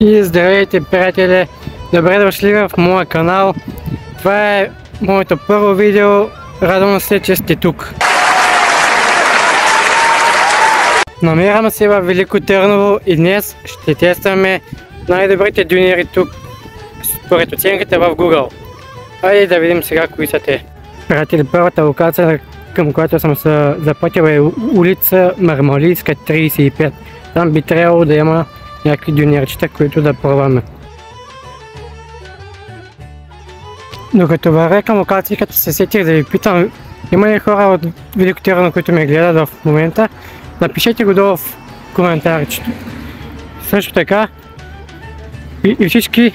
И здравейте, приятели! Добре дошли в моя канал. Това е моето първо видео. Радвам се, че сте тук. Намираме се в Велико Търново и днес ще тестваме най-добрите дюнери тук според оценката в Google. Хайде да видим сега кои са те. Приятели, първата локация, към която съм се запътил, е улица Мармалийска 35. Там би трябвало да има някакви дюнерчета, които да пробваме. Докато вървя към локацията, се сетих да ви питам, има ли хора от Велико Търново, които ме гледат в момента? Напишете го долу в коментарчето. Също така и всички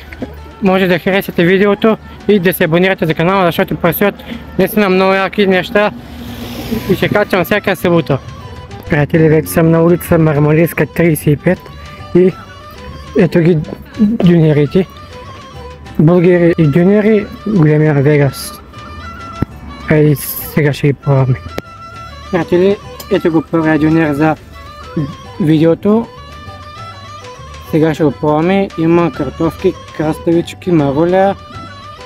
може да харесате видеото и да се абонирате за канала, защото предстоят наистина много яки неща и ще качвам всяка събота. Приятели, вече съм на улица Мармалийска 35 и ето ги дюнерите. Бургери и дюнери, големия Вегас. Хайде сега ще ги пробваме. Приятели, ето го първия дюнер за видеото. Сега ще го пробваме. Има картофки, краставички, маруля,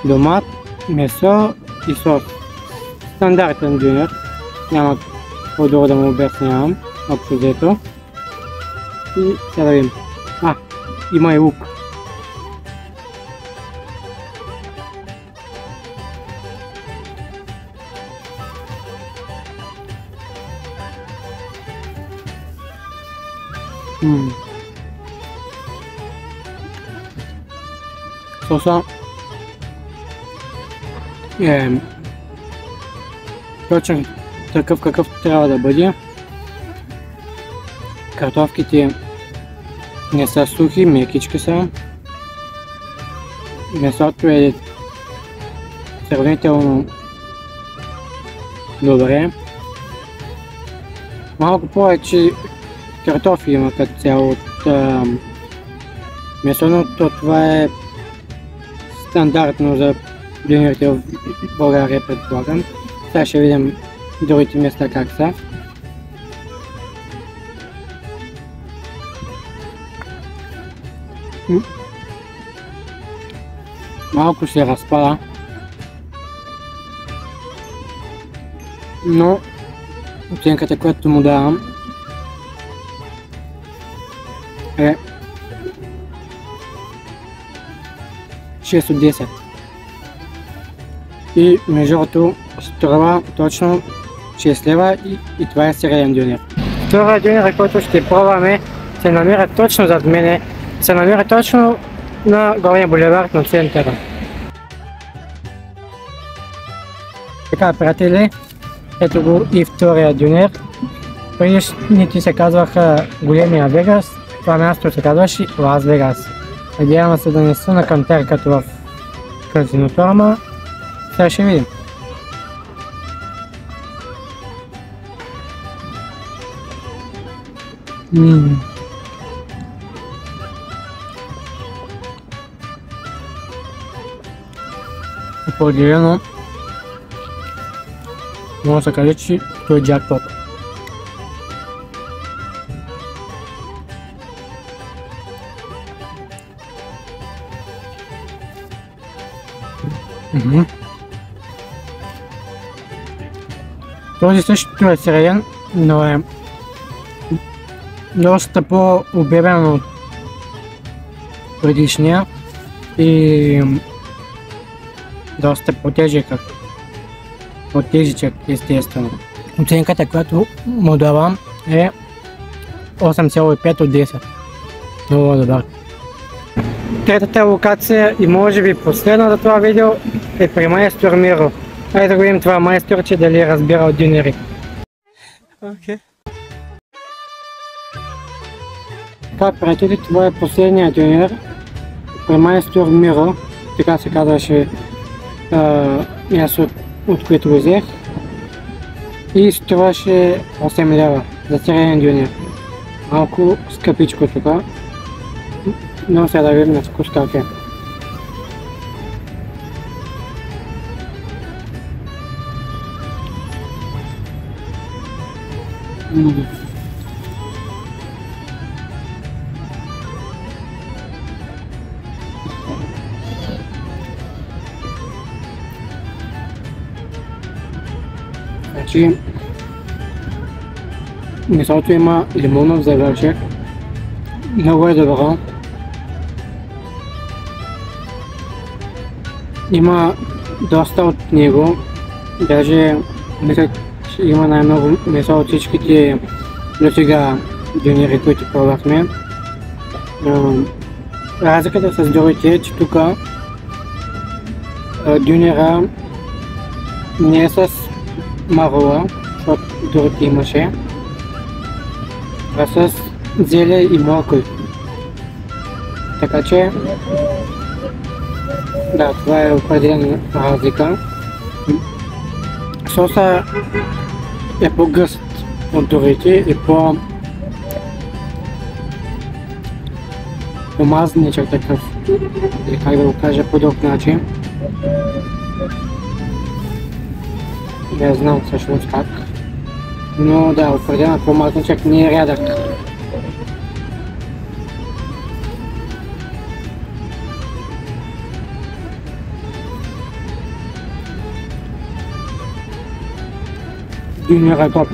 домат, месо и сос. Стандартен дюнер. Няма по-долу да му обяснявам. Общо взето. И сега да видим. Има и лук. Соса е точно такъв какъв трябва да бъде. Картофките не са сухи, мекички са. Месото е сравнително добре. Малко повече картофи има като цяло от месоното. Това е стандартно за дюнерите в България, предполагам. Сега ще видим другите места как са. Малко се разпада, но оценката, която му давам, е 6 от 10. И между другото струва точно 6 лева и това е среден дюнер. Втория дюнер, който ще пробваме, се намира точно зад мене. Се намира точно на главния булевард на центъра. Така, приятели, ето го и втория дюнер. Предишните се казваха големия Вегас, това място се казваше Лас Вегас. Надявам се да не са на кантер като в казиното, ама сега ще видим. Определено може да се каже, че той е джакпот. Този също е среден, но е доста по-обебен от предишния и доста по-тежък от тежичък, естествено. Оценката, която му давам, е 8,5 от 10. Много добър. Третата локация и може би последна за това видео е при майстор Миро. Хайде да го видим това майсторче дали разбира от дюнери. Така, приятели, това е последния дюнер при майстор Миро. Така се казваше място, от което го взех. И струваше 8 лева за среден дюнер. Малко скъпичко тук. Но сега да видим на вкус как е. Значи месото има лимонов завършек, много е добро. Има доста от него, даже мисля, че има най-много месо от всичките досега дюнери, които пробвахме. Разликата с другите е, че тук дюнера не е с марула, защото другите имаше, а с зеле и моркови. Така че да, това е определена разлика. Соса е по-гъст от другите и по-мазничък такъв, или как да го кажа по друг начин. Не знам всъщност как, но да, определено по-мазничък, не е рядък. Дюнера е топ.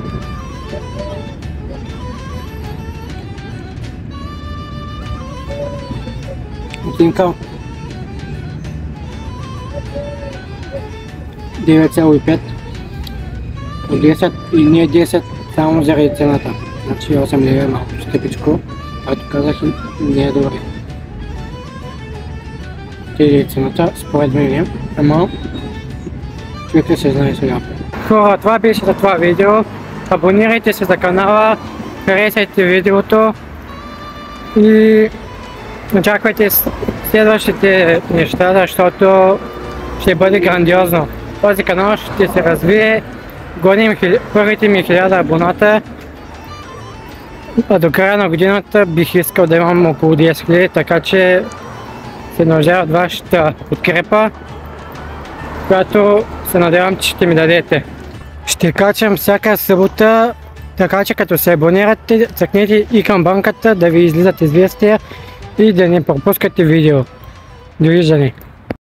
Оценка 9,5 от 10 и не 10 само заради цената. Значи 8 лева е малко скъпичко, както казах, не е добре. Тези цената според мен, ама човек ли се знае сега. Хора, това беше за това видео. Абонирайте се за канала, харесайте видеото и очаквайте следващите неща, защото ще бъде грандиозно. Този канал ще се развие, гоним първите ми 1000 абоната, а до края на годината бих искал да имам около 10 000, така че се нуждая от вашата подкрепа, която се надявам, че ще ми дадете. Ще качвам всяка събота, така че като се абонирате, цъкнете и камбанката да ви излизат известия и да не пропускате видео. Довиждане!